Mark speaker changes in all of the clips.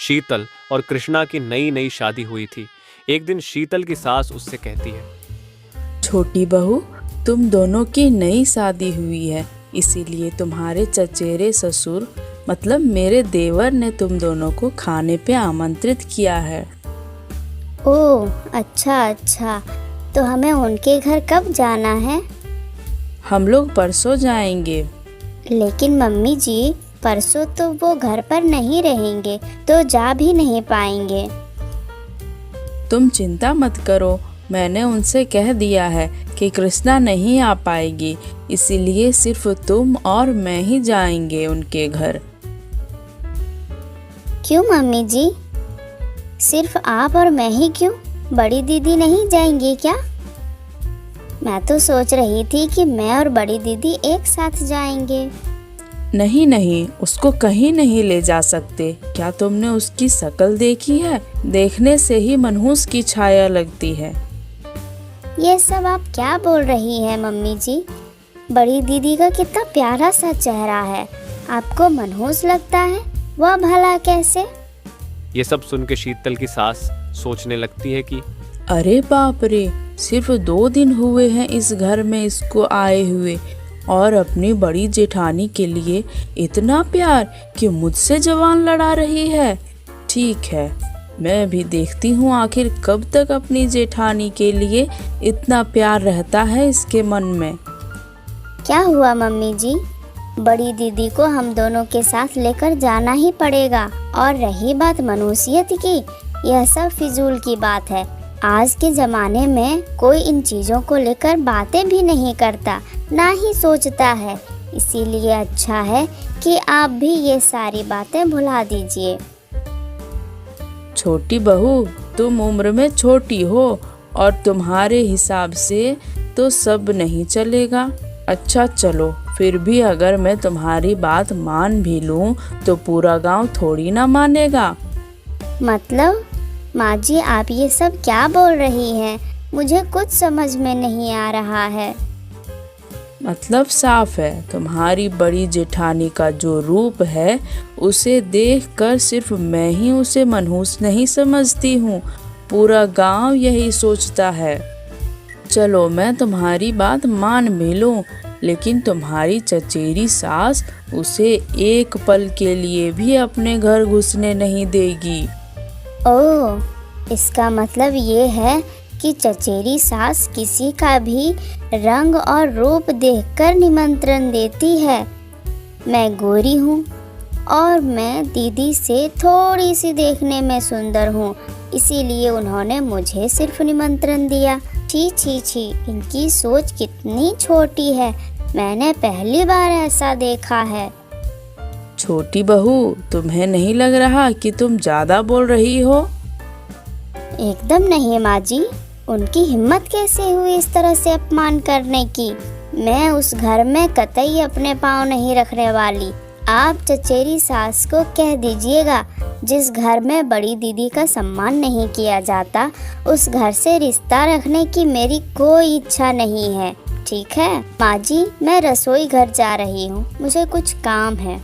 Speaker 1: शीतल और कृष्णा की नई नई शादी हुई थी। एक दिन शीतल की सास उससे कहती है,
Speaker 2: छोटी बहू, तुम दोनों की नई शादी हुई है, इसीलिए तुम्हारे चचेरे ससुर मतलब मेरे देवर ने तुम दोनों को खाने पे आमंत्रित किया है।
Speaker 3: ओह अच्छा, तो हमें उनके घर कब जाना है?
Speaker 2: हम लोग परसों जाएंगे।
Speaker 3: लेकिन मम्मी जी, परसों तो वो घर पर नहीं रहेंगे, तो जा भी नहीं पाएंगे।
Speaker 2: तुम चिंता मत करो, मैंने उनसे कह दिया है कि कृष्णा नहीं आ पाएगी, इसीलिए सिर्फ तुम और मैं ही जाएंगे उनके घर।
Speaker 3: क्यों मम्मी जी, सिर्फ आप और मैं ही क्यों? बड़ी दीदी नहीं जाएंगी क्या? मैं तो सोच रही थी कि मैं और बड़ी दीदी एक साथ जाएंगे।
Speaker 2: नहीं, उसको कहीं नहीं ले जा सकते। क्या तुमने उसकी शक्ल देखी है? देखने से ही मनहूस की छाया लगती है।
Speaker 3: ये सब आप क्या बोल रही हैं मम्मी जी? बड़ी दीदी का कितना प्यारा सा चेहरा है, आपको मनहूस लगता है? वह भला कैसे?
Speaker 1: ये सब सुन के शीतल की सास सोचने लगती है कि
Speaker 2: अरे बाप रे, सिर्फ 2 दिन हुए हैं इस घर में इसको आए हुए, और अपनी बड़ी जेठानी के लिए इतना प्यार कि मुझसे जवान लड़ा रही है। ठीक है, मैं भी देखती हूँ आखिर कब तक अपनी जेठानी के लिए इतना प्यार रहता है इसके मन में।
Speaker 3: क्या हुआ मम्मी जी? बड़ी दीदी को हम दोनों के साथ लेकर जाना ही पड़ेगा। और रही बात मनुष्यत की, यह सब फिजूल की बात है। आज के ज़माने में कोई इन चीज़ों को लेकर बातें भी नहीं करता, ना ही सोचता है। इसीलिए अच्छा है कि आप भी ये सारी बातें भुला दीजिए।
Speaker 2: छोटी बहू, तुम उम्र में छोटी हो और तुम्हारे हिसाब से तो सब नहीं चलेगा। अच्छा चलो, फिर भी अगर मैं तुम्हारी बात मान भी लूं तो पूरा गांव थोड़ी ना मानेगा।
Speaker 3: मतलब माँ जी, आप ये सब क्या बोल रही हैं? मुझे कुछ समझ में नहीं आ रहा है।
Speaker 2: मतलब साफ है, तुम्हारी बड़ी जेठानी का जो रूप है उसे देखकर सिर्फ मैं ही उसे मनहूस नहीं समझती हूँ, पूरा गांव यही सोचता है। चलो मैं तुम्हारी बात मान भी लूं, लेकिन तुम्हारी चचेरी सास उसे एक पल के लिए भी अपने घर घुसने नहीं देगी।
Speaker 3: ओह, इसका मतलब ये है कि चचेरी सास किसी का भी रंग और रूप देखकर निमंत्रण देती है। मैं गोरी हूँ और मैं दीदी से थोड़ी सी देखने में सुंदर हूँ, इसीलिए उन्होंने मुझे सिर्फ निमंत्रण दिया। छी छी छी, इनकी सोच कितनी छोटी है। मैंने पहली बार ऐसा देखा है।
Speaker 2: छोटी बहू, तुम्हें नहीं लग रहा कि तुम ज्यादा बोल रही हो?
Speaker 3: एकदम नहीं माँ जी, उनकी हिम्मत कैसे हुई इस तरह से अपमान करने की? मैं उस घर में कतई अपने पाँव नहीं रखने वाली। आप चचेरी सास को कह दीजिएगा, जिस घर में बड़ी दीदी का सम्मान नहीं किया जाता, उस घर से रिश्ता रखने की मेरी कोई इच्छा नहीं है। ठीक है माँ जी, मैं रसोई घर जा रही हूँ, मुझे कुछ काम है।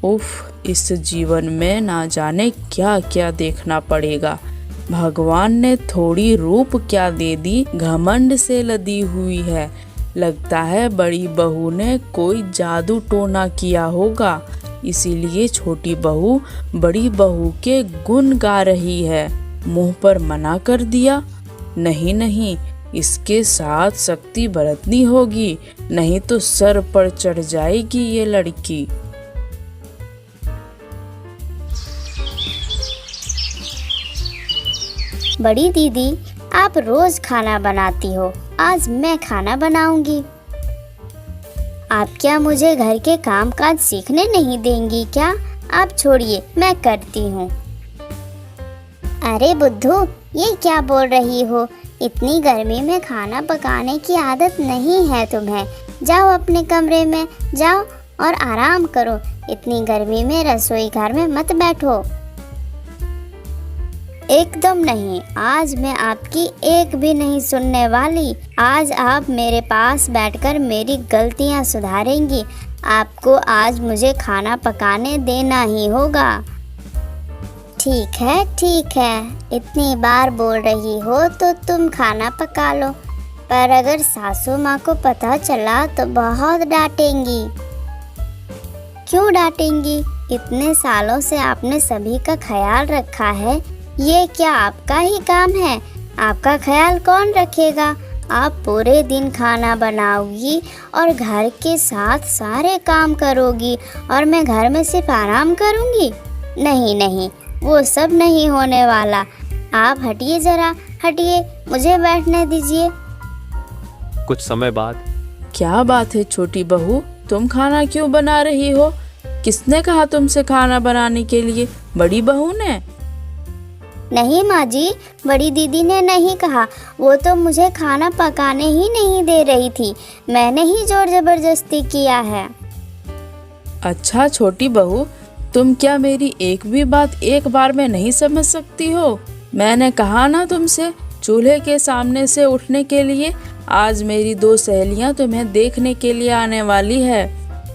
Speaker 2: उफ, इस जीवन में ना जाने क्या क्या देखना पड़ेगा। भगवान ने थोड़ी रूप क्या दे दी, घमंड से लदी हुई है। लगता है बड़ी बहू ने कोई जादू टोना किया होगा, इसीलिए छोटी बहू बड़ी बहू के गुण गा रही है। मुंह पर मना कर दिया। नहीं, इसके साथ सख्ती बरतनी होगी, नहीं तो सर पर चढ़ जाएगी ये लड़की।
Speaker 3: बड़ी दीदी, आप रोज खाना बनाती हो, आज मैं खाना बनाऊंगी। आप क्या मुझे घर के काम काज सीखने नहीं देंगी क्या? आप छोड़िए, मैं करती हूँ। अरे बुद्धू, ये क्या बोल रही हो? इतनी गर्मी में खाना पकाने की आदत नहीं है तुम्हें। जाओ अपने कमरे में जाओ और आराम करो। इतनी गर्मी में रसोई घर में मत बैठो। एकदम नहीं, आज मैं आपकी एक भी नहीं सुनने वाली। आज आप मेरे पास बैठकर मेरी गलतियां सुधारेंगी, आपको आज मुझे खाना पकाने देना ही होगा। ठीक है, इतनी बार बोल रही हो तो तुम खाना पका लो, पर अगर सासू माँ को पता चला तो बहुत डांटेंगी। क्यों डांटेंगी? इतने सालों से आपने सभी का ख्याल रखा है, ये क्या आपका ही काम है? आपका ख्याल कौन रखेगा? आप पूरे दिन खाना बनाओगी और घर के साथ सारे काम करोगी और मैं घर में सिर्फ आराम करूँगी? नहीं, वो सब नहीं होने वाला। आप हटिए जरा, हटिए, मुझे बैठने दीजिए।
Speaker 1: कुछ समय बाद
Speaker 2: क्या बात है छोटी बहू, तुम खाना क्यों बना रही हो? किसने कहा तुमसे खाना बनाने के लिए? बड़ी बहू ने?
Speaker 3: नहीं माँ जी, बड़ी दीदी ने नहीं कहा। वो तो मुझे खाना पकाने ही नहीं दे रही थी, मैंने ही जोर जबरदस्ती किया है।
Speaker 2: अच्छा छोटी बहू, तुम क्या मेरी एक भी बात एक बार में नहीं समझ सकती हो? मैंने कहा ना तुमसे चूल्हे के सामने से उठने के लिए। आज मेरी 2 सहेलियां तुम्हें देखने के लिए आने वाली है।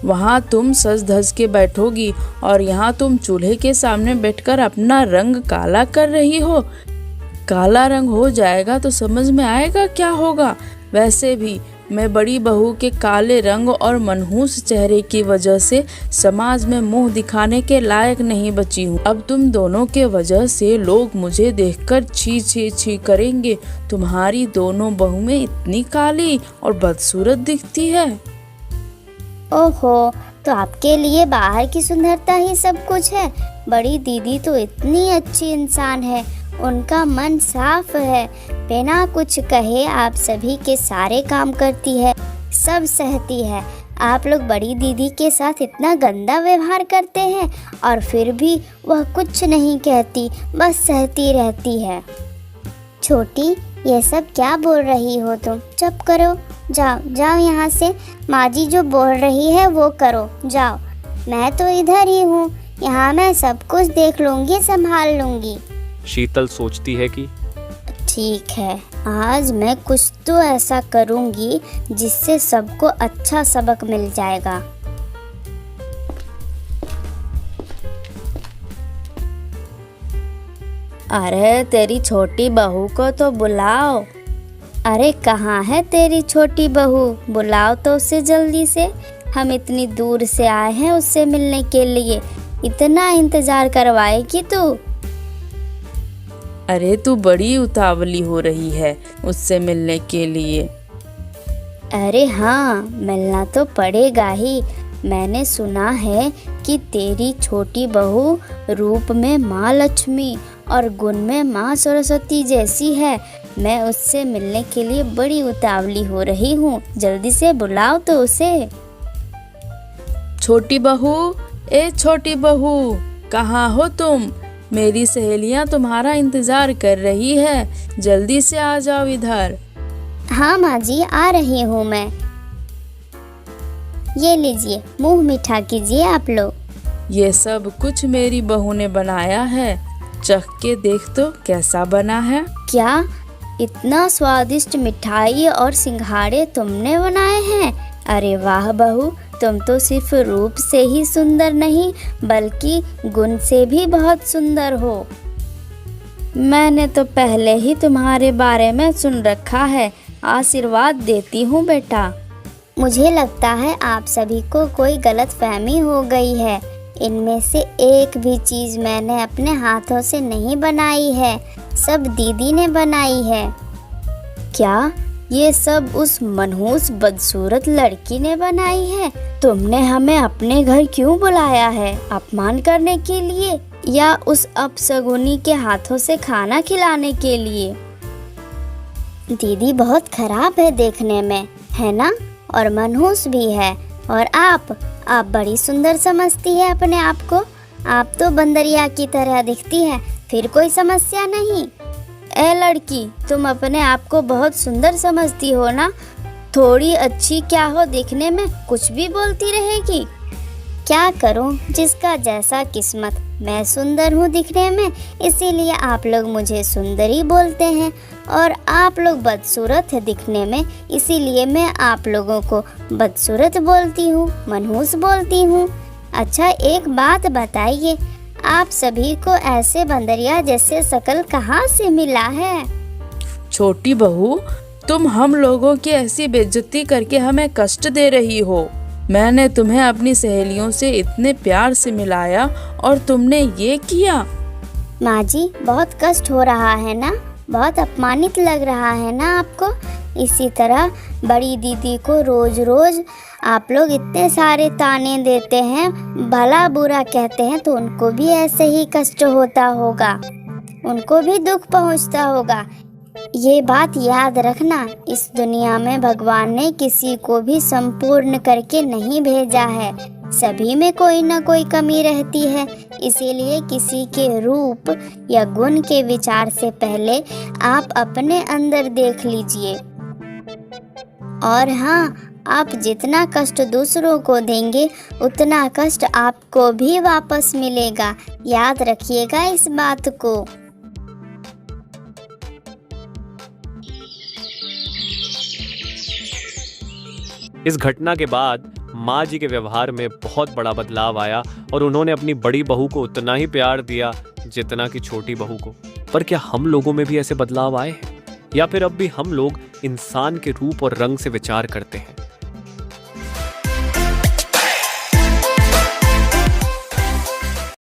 Speaker 2: वहाँ तुम सज धज के बैठोगी और यहाँ तुम चूल्हे के सामने बैठकर अपना रंग काला कर रही हो। काला रंग हो जाएगा तो समझ में आएगा क्या होगा। वैसे भी मैं बड़ी बहू के काले रंग और मनहूस चेहरे की वजह से समाज में मुंह दिखाने के लायक नहीं बची हूँ। अब तुम दोनों के वजह से लोग मुझे देखकर छी छी छी करेंगे। तुम्हारी दोनों बहुएं इतनी काली और बदसूरत दिखती है।
Speaker 3: ओहो, तो आपके लिए बाहर की सुंदरता ही सब कुछ है? बड़ी दीदी तो इतनी अच्छी इंसान है, उनका मन साफ है, बिना कुछ कहे आप सभी के सारे काम करती है, सब सहती है। आप लोग बड़ी दीदी के साथ इतना गंदा व्यवहार करते हैं और फिर भी वह कुछ नहीं कहती, बस सहती रहती है। छोटी, ये सब क्या बोल रही हो तुम? चुप करो, जाओ यहाँ से। माँ जी जो बोल रही है वो करो, जाओ। मैं तो इधर ही हूँ, यहाँ मैं सब कुछ देख लूँगी, संभाल लूँगी।
Speaker 1: शीतल सोचती है कि
Speaker 3: ठीक है, आज मैं कुछ तो ऐसा करूँगी जिससे सबको अच्छा सबक मिल जाएगा। अरे तेरी छोटी बहू को तो बुलाओ। अरे कहाँ है तेरी छोटी बहू? बुलाओ तो उसे जल्दी से। हम इतनी दूर से आए हैं उससे मिलने के लिए, इतना इंतजार करवाएगी तू?
Speaker 2: अरे तू बड़ी उतावली हो रही है उससे मिलने के लिए।
Speaker 3: अरे हाँ, मिलना तो पड़ेगा ही। मैंने सुना है कि तेरी छोटी बहू रूप में माँ लक्ष्मी और गुण में माँ सरस्वती जैसी है। मैं उससे मिलने के लिए बड़ी उतावली हो रही हूँ, जल्दी से बुलाओ तो उसे।
Speaker 2: छोटी बहू, ए छोटी बहू, कहाँ हो तुम? मेरी सहेलियाँ तुम्हारा इंतजार कर रही है, जल्दी से आ जाओ इधर।
Speaker 3: हाँ माँ जी, आ रही हूँ मैं। ये लीजिए, मुंह मीठा कीजिए आप लोग।
Speaker 2: ये सब कुछ मेरी बहू ने बनाया है, चख के देख तो कैसा बना है।
Speaker 3: क्या इतना स्वादिष्ट मिठाई और सिंघाड़े तुमने बनाए हैं? अरे वाह बहू, तुम तो सिर्फ रूप से ही सुंदर नहीं बल्कि गुण से भी बहुत सुंदर हो। मैंने तो पहले ही तुम्हारे बारे में सुन रखा है। आशीर्वाद देती हूँ बेटा। मुझे लगता है आप सभी को कोई गलतफहमी हो गई है। इनमें से एक भी चीज़ मैंने अपने हाथों से नहीं बनाई है, सब दीदी ने बनाई है। क्या ये सब उस मनहूस बदसूरत लड़की ने बनाई है? तुमने हमें अपने घर क्यों बुलाया है? अपमान करने के लिए या उस अपशगुनी के हाथों से खाना खिलाने के लिए? दीदी बहुत खराब है देखने में, है ना? और मनहूस भी है। और आप बड़ी सुंदर समझती है अपने आप को। आप तो बंदरिया की तरह दिखती है, फिर कोई समस्या नहीं। ए लड़की, तुम अपने आप को बहुत सुंदर समझती हो ना? थोड़ी अच्छी क्या हो दिखने में, कुछ भी बोलती रहेगी। क्या करूं, जिसका जैसा किस्मत। मैं सुंदर हूं दिखने में, इसीलिए आप लोग मुझे सुंदरी बोलते हैं, और आप लोग बदसूरत है दिखने में, इसीलिए मैं आप लोगों को बदसूरत बोलती हूँ, मनहूस बोलती हूँ। अच्छा, एक बात बताइए, आप सभी को ऐसे बंदरिया जैसे शक्ल कहाँ से मिला है?
Speaker 2: छोटी बहू, तुम हम लोगों की ऐसी बेइज्जती करके हमें कष्ट दे रही हो। मैंने तुम्हें अपनी सहेलियों से इतने प्यार से मिलाया और तुमने ये किया।
Speaker 3: माँ जी, बहुत कष्ट हो रहा है ना, बहुत अपमानित लग रहा है ना आपको। इसी तरह बड़ी दीदी को रोज रोज आप लोग इतने सारे ताने देते हैं, भला बुरा कहते हैं, तो उनको भी ऐसे ही कष्ट होता होगा, उनको भी दुख पहुंचता होगा। ये बात याद रखना, इस दुनिया में भगवान ने किसी को भी संपूर्ण करके नहीं भेजा है, सभी में कोई ना कोई कमी रहती है। इसीलिए किसी के रूप या गुण के विचार से पहले आप अपने अंदर देख लीजिए। और हाँ, आप जितना कष्ट दूसरों को देंगे, उतना कष्ट आपको भी वापस मिलेगा। याद रखिएगा इस बात को।
Speaker 1: इस घटना के बाद माँ जी के व्यवहार में बहुत बड़ा बदलाव आया और उन्होंने अपनी बड़ी बहू को उतना ही प्यार दिया जितना कि छोटी बहू को। पर क्या हम लोगों में भी ऐसे बदलाव आए हैं, या फिर अब भी हम लोग इंसान के रूप और रंग से विचार करते हैं?